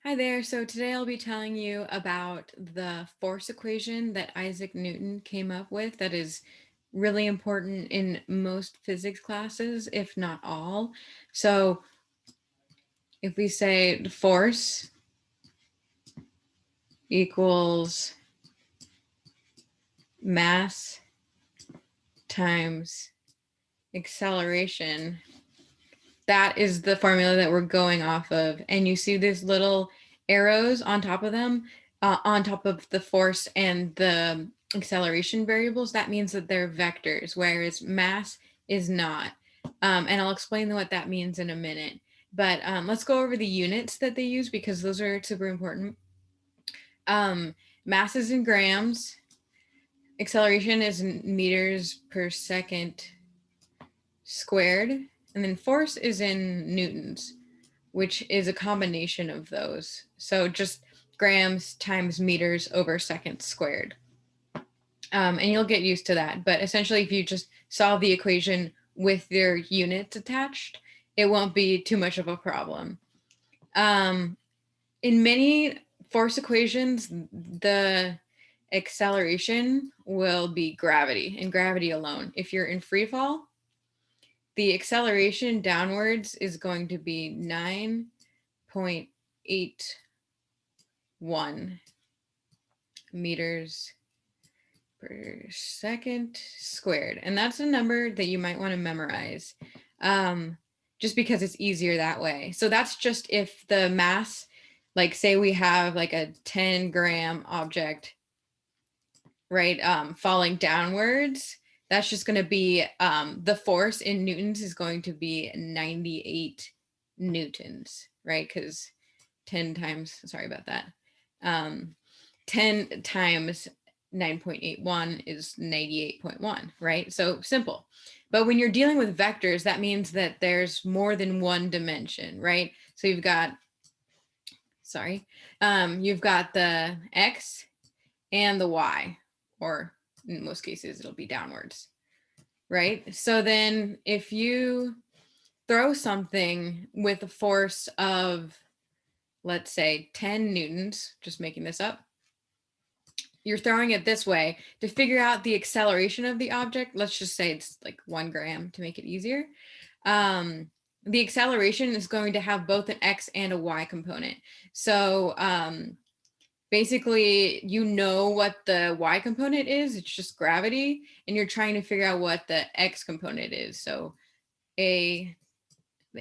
Hi there. So today I'll be telling you about the force equation that Isaac Newton came up with that is really important in most physics classes, if not all. So if we say the force equals mass times acceleration, that is the formula that we're going off of. And you see these little arrows on top of them, on top of the force and the acceleration variables. That means that they're vectors, whereas mass is not. And I'll explain what that means in a minute. But let's go over the units that they use because those are super important. Mass is in grams, acceleration is in meters per second squared, and then force is in newtons, which is a combination of those. So just grams times meters over seconds squared. And you'll get used to that. But essentially, if you just solve the equation with their units attached, it won't be too much of a problem. In many force equations, the acceleration will be gravity and gravity alone. If you're in free fall, the acceleration downwards is going to be 9.81 meters per second squared. And that's a number that you might want to memorize just because it's easier that way. So that's just if the mass, like say we have like a 10-gram object, right, falling downwards, that's just going to be the force in newtons is going to be 98 newtons, right? Because 10 times, sorry about that, 10 times 9.81 is 98.1, right? So simple. But when you're dealing with vectors, that means that there's more than one dimension, right? So you've got, you've got the x and the y, or in most cases, it'll be downwards, right? So then if you throw something with a force of, let's say, 10 newtons, just making this up, you're throwing it this way to figure out the acceleration of the object. Let's just say it's like 1 gram to make it easier. The acceleration is going to have both an x and a y component. So basically, you know what the y component is. It's just gravity, and you're trying to figure out what the x component is. So the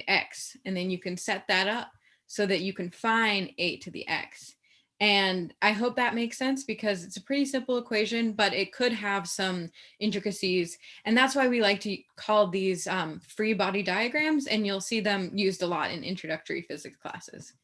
x, and then you can set that up so that you can find a to the x. And I hope that makes sense because it's a pretty simple equation, but it could have some intricacies. And that's why we like to call these free body diagrams, and you'll see them used a lot in introductory physics classes.